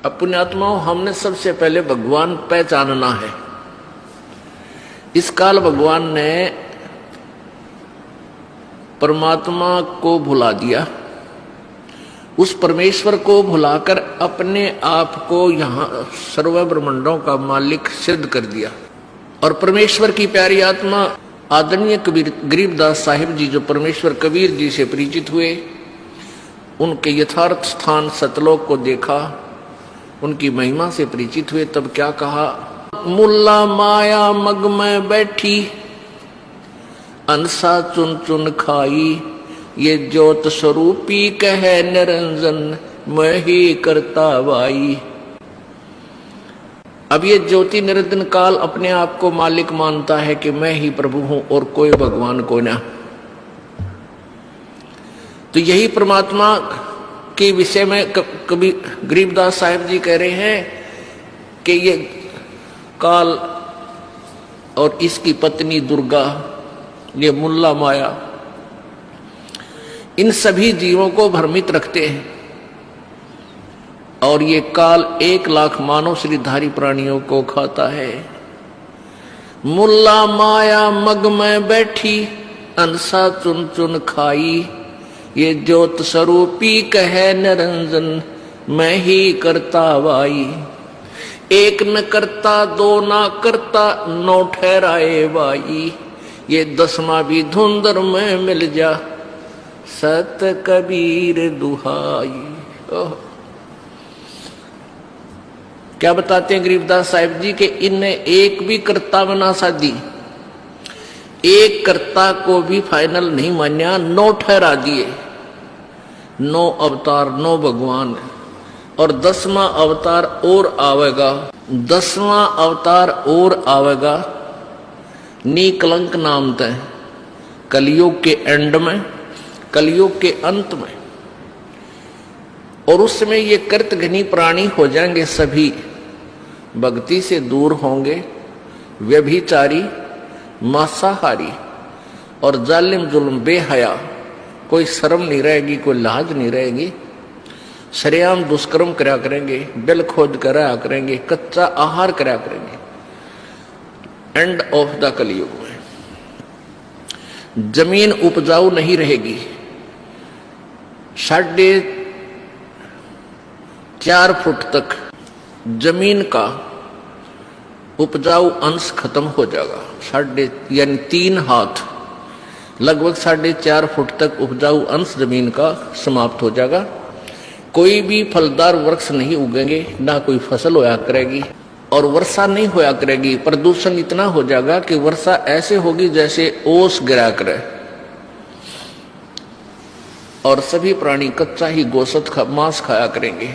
अब पुण्यात्माओं, हमने सबसे पहले भगवान पहचानना है। इस काल भगवान ने परमात्मा को भुला दिया, उस परमेश्वर को भुलाकर अपने आप को यहां सर्व ब्रह्मांडों का मालिक सिद्ध कर दिया। और परमेश्वर की प्यारी आत्मा आदरणीय कबीर गरीबदास साहिब जी, जो परमेश्वर कबीर जी से परिचित हुए, उनके यथार्थ स्थान सतलोक को देखा, उनकी महिमा से परिचित हुए, तब क्या कहा? मुल्ला माया मग में बैठी, अंसा चुन चुन खाई, ये ज्योत स्वरूपी कहे निरंजन, मैं ही करता वाई। अब ये ज्योति निरंजन काल अपने आप को मालिक मानता है कि मैं ही प्रभु हूं और कोई भगवान को ना। तो यही परमात्मा के विषय में कभी गरीबदास साहिब जी कह रहे हैं कि ये काल और इसकी पत्नी दुर्गा, ये मुल्ला माया, इन सभी जीवों को भ्रमित रखते हैं। और ये काल 1,00,000 मानव शरीरधारी प्राणियों को खाता है। मुल्ला माया मग में बैठी, अंसा चुन चुन खाई, ये ज्योत स्वरूपी कहे निरंजन, मैं ही करता वाई। एक न करता, दो ना करता, 9 ठहराए वाई, ये 10वां भी धुंधर में मिल जा, सत कबीर दुहाई। क्या बताते हैं गरीबदास साहिब जी कि इनने एक भी कर्ता बना साधी, एक कर्ता को भी फाइनल नहीं मान्या, 9 ठहरा दिए। 9 अवतार, 9 भगवान, और 10वां अवतार और आवेगा, 10वां अवतार और आवेगा निकलंक नाम तय, कलयुग के एंड में, कलयुग के अंत में। और उस समय ये कृतघ्नी प्राणी हो जाएंगे, सभी भक्ति से दूर होंगे, व्यभिचारी, मांसाहारी और जालिम जुल्म बेहया, कोई शर्म नहीं रहेगी, कोई लाज नहीं रहेगी, सरेआम दुष्कर्म करा करेंगे, बिल खोद करा करेंगे, कच्चा आहार करा करेंगे। एंड ऑफ द कलयुग में जमीन उपजाऊ नहीं रहेगी, 4.5 फुट तक जमीन का उपजाऊ अंश खत्म हो जाएगा। यानी 3 हाथ, लगभग 4.5 फुट तक उपजाऊ अंश जमीन का समाप्त हो जाएगा। कोई भी फलदार वृक्ष नहीं उगेंगे, ना कोई फसल होया करेगी, और वर्षा नहीं होया करेगी। प्रदूषण इतना हो जाएगा कि वर्षा ऐसे होगी जैसे ओस गिरा करे, और सभी प्राणी कच्चा ही गोश्त मांस खाया करेंगे।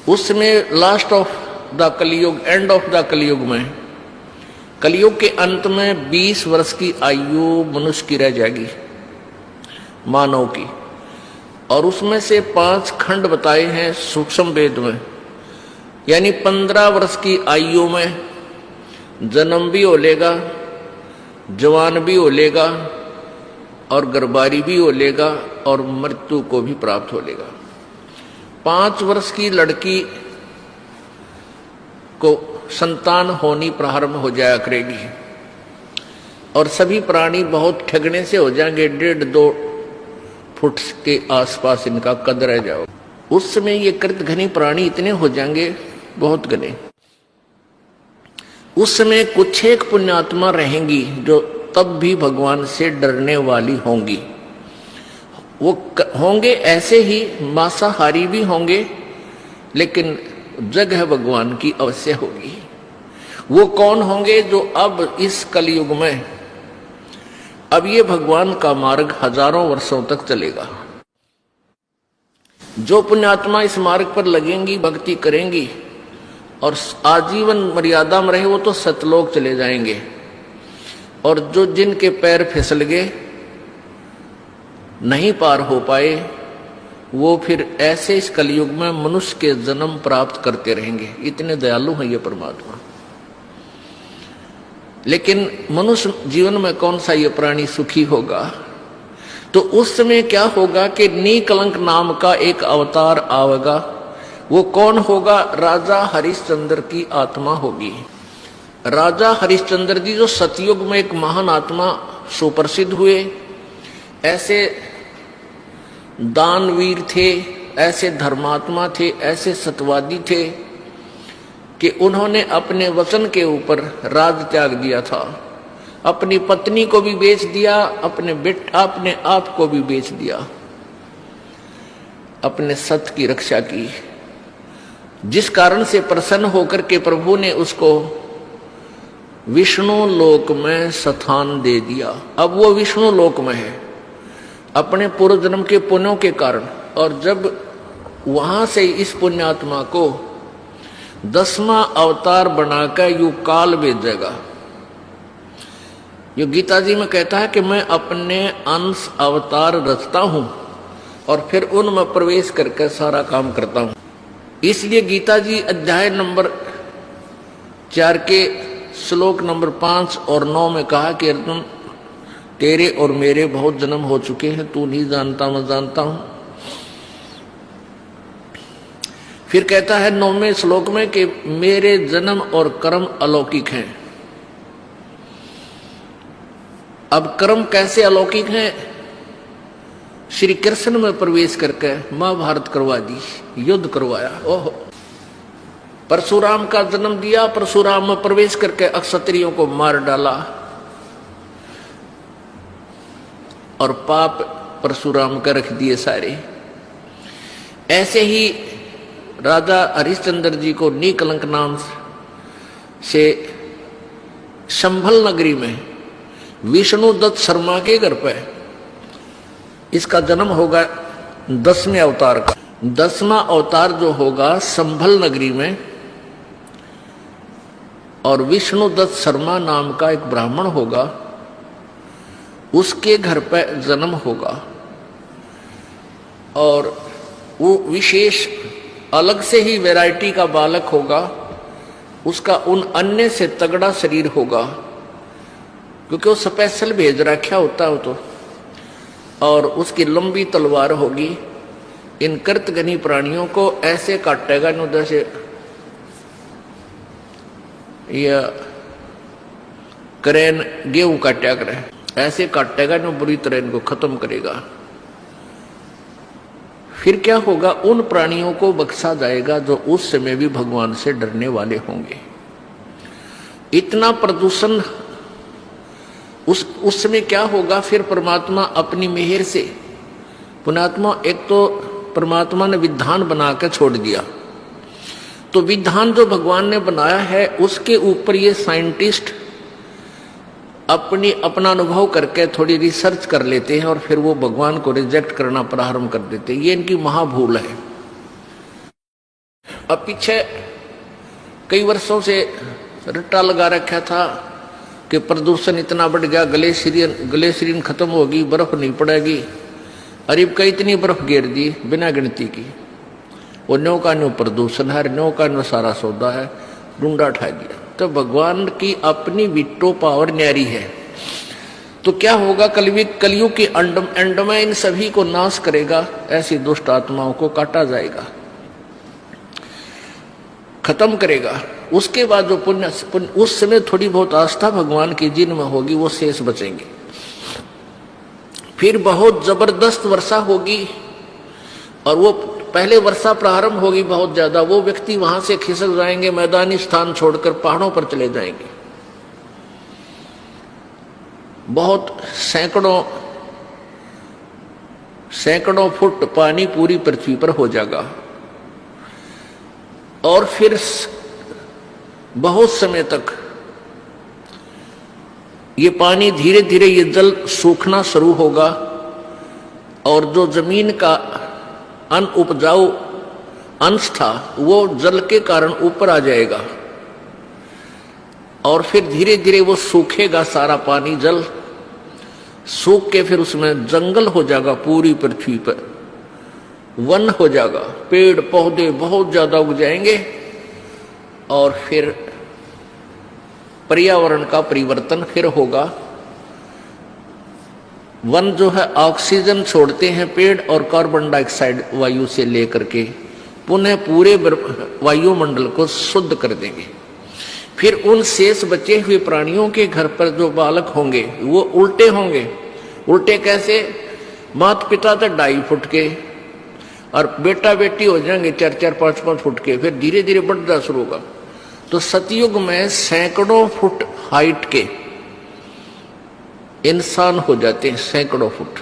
उसमें लास्ट ऑफ द कलयुग, एंड ऑफ द कलयुग में, कलयुग के अंत में 20 वर्ष की आयु मनुष्य की रह जाएगी, मानव की। और उसमें से 5 खंड बताए हैं सूक्ष्म वेद में, यानी 15 वर्ष की आयु में जन्म भी हो लेगा, जवान भी हो लेगा, और गर्भारी भी हो लेगा, और मृत्यु को भी प्राप्त हो लेगा। 5 वर्ष की लड़की को संतान होनी प्रारंभ हो जाया करेगी, और सभी प्राणी बहुत ठगने से हो जाएंगे, 1.5-2 फुट के आसपास इनका कद रह जाओ। उस समय ये कृतघ्नी प्राणी इतने हो जाएंगे, बहुत घने। उस समय कुछ एक पुण्यात्मा रहेंगी जो तब भी भगवान से डरने वाली होंगी। वो होंगे ऐसे ही मांसाहारी भी होंगे, लेकिन जगह भगवान की अवश्य होगी। वो कौन होंगे? जो अब इस कलयुग में, अब ये भगवान का मार्ग हजारों वर्षों तक चलेगा। जो पुण्यात्मा इस मार्ग पर लगेंगी, भक्ति करेंगी और आजीवन मर्यादा में रहे, वो तो सतलोक चले जाएंगे। और जो जिनके पैर फिसल गए, नहीं पार हो पाए, वो फिर ऐसे इस कलयुग में मनुष्य के जन्म प्राप्त करते रहेंगे। इतने दयालु हैं ये परमात्मा। लेकिन मनुष्य जीवन में कौन सा ये प्राणी सुखी होगा? तो उस समय क्या होगा कि नीकलंक नाम का एक अवतार आवेगा, वो कौन होगा? राजा हरिश्चंद्र की आत्मा होगी। राजा हरिश्चंद्र जी जो सतयुग में एक महान आत्मा सुप्रसिद्ध हुए, ऐसे दानवीर थे, ऐसे धर्मात्मा थे, ऐसे सत्यवादी थे कि उन्होंने अपने वचन के ऊपर राज त्याग दिया था। अपनी पत्नी को भी बेच दिया, अपने आप को भी बेच दिया, अपने सत्य की रक्षा की, जिस कारण से प्रसन्न होकर के प्रभु ने उसको विष्णु लोक में स्थान दे दिया। अब वो विष्णु लोक में है अपने पूर्व जन्म के पुण्यों के कारण। और जब वहां से इस पुण्यात्मा को 10वां अवतार बनाकर यू काल भेजेगा। यो गीता जी में कहता है कि मैं अपने अंश अवतार रचता हूं और फिर उनमें प्रवेश करके सारा काम करता हूं। इसलिए गीता जी अध्याय नंबर 4 के श्लोक नंबर 5 और 9 में कहा कि अर्जुन, तेरे और मेरे बहुत जन्म हो चुके हैं, तू नहीं जानता, मैं जानता हूं। फिर कहता है 9वें श्लोक में कि मेरे जन्म और कर्म अलौकिक हैं। अब कर्म कैसे अलौकिक हैं? श्री कृष्ण में प्रवेश करके महाभारत करवा दी, युद्ध करवाया। ओहो, परशुराम का जन्म दिया, परशुराम में प्रवेश करके अक्षत्रियों को मार डाला और पाप परशुराम का रख दिए सारे। ऐसे ही राजा हरिश्चंद्र जी को नीकलंक नाम से संभल नगरी में विष्णु दत्त शर्मा के घर पे इसका जन्म होगा 10वें अवतार का। 10वां अवतार जो होगा संभल नगरी में, और विष्णु दत्त शर्मा नाम का एक ब्राह्मण होगा, उसके घर पे जन्म होगा। और वो विशेष अलग से ही वैरायटी का बालक होगा। उसका उन अन्य से तगड़ा शरीर होगा, क्योंकि वो स्पेशल भेज रखा होता है तो। और उसकी लंबी तलवार होगी। इन कृतघ्नी प्राणियों को ऐसे काटेगा न जैसे या करेन गेहूं काटा करे, ऐसे काटेगा न बुरी तरह इनको खत्म करेगा। फिर क्या होगा? उन प्राणियों को बख्शा जाएगा जो उस समय भी भगवान से डरने वाले होंगे। इतना प्रदूषण उस समय क्या होगा? फिर परमात्मा अपनी मेहर से, पुण्यात्मा, एक तो परमात्मा ने विधान बना के छोड़ दिया, तो विधान जो भगवान ने बनाया है उसके ऊपर ये साइंटिस्ट अपना अनुभव करके थोड़ी रिसर्च कर लेते हैं और फिर वो भगवान को रिजेक्ट करना प्रारंभ कर देते हैं। ये इनकी महाभूल है। अब पीछे कई वर्षों से रट्टा लगा रखा था कि प्रदूषण इतना बढ़ गया, ग्लेशियन खत्म होगी, बर्फ नहीं पड़ेगी। अरीब का इतनी बर्फ गिर दी बिना गिनती की। वो न्यो का न्यो प्रदूषण है, न्यो का न्यो सारा सौदा है, डूंडा उठा दिया। तो भगवान की अपनी विटो पावर न्यारी है। तो क्या होगा? कलयुग के एंड में इन सभी को नाश करेगा, ऐसी दुष्ट आत्माओं को काटा जाएगा, खत्म करेगा। उसके बाद जो पुण्य उस समय थोड़ी बहुत आस्था भगवान की जिनमें होगी वो शेष बचेंगे। फिर बहुत जबरदस्त वर्षा होगी और वो पहले वर्षा प्रारंभ होगी बहुत ज्यादा। वो व्यक्ति वहां से खिसक जाएंगे, मैदानी स्थान छोड़कर पहाड़ों पर चले जाएंगे। बहुत सैकड़ों फुट पानी पूरी पृथ्वी पर हो जाएगा। और फिर बहुत समय तक ये पानी धीरे धीरे ये जल सूखना शुरू होगा और जो जमीन का अनउपजाऊ अंश था वो जल के कारण ऊपर आ जाएगा और फिर धीरे धीरे वो सूखेगा। सारा पानी जल सूख के फिर उसमें जंगल हो जाएगा, पूरी पृथ्वी पर वन हो जाएगा, पेड़ पौधे बहुत ज्यादा उग जाएंगे और फिर पर्यावरण का परिवर्तन फिर होगा। वन जो है ऑक्सीजन छोड़ते हैं पेड़ और कार्बन डाइऑक्साइड वायु से लेकर के पुनः पूरे वायुमंडल को शुद्ध कर देंगे। फिर उन शेष बचे हुए प्राणियों के घर पर जो बालक होंगे वो उल्टे होंगे। उल्टे कैसे? माता पिता तो 2.5 फुट के और बेटा बेटी हो जाएंगे 4-4, 5-5 फुट के, फिर धीरे धीरे बढ़ता शुरू होगा। तो सतयुग में सैकड़ों फुट हाइट के इंसान हो जाते हैं, सैकड़ों फुट,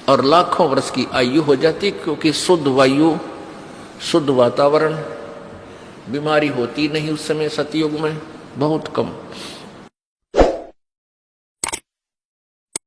और लाखों वर्ष की आयु हो जाती, क्योंकि शुद्ध वायु, शुद्ध वातावरण, बीमारी होती नहीं उस समय सतयुग में, बहुत कम।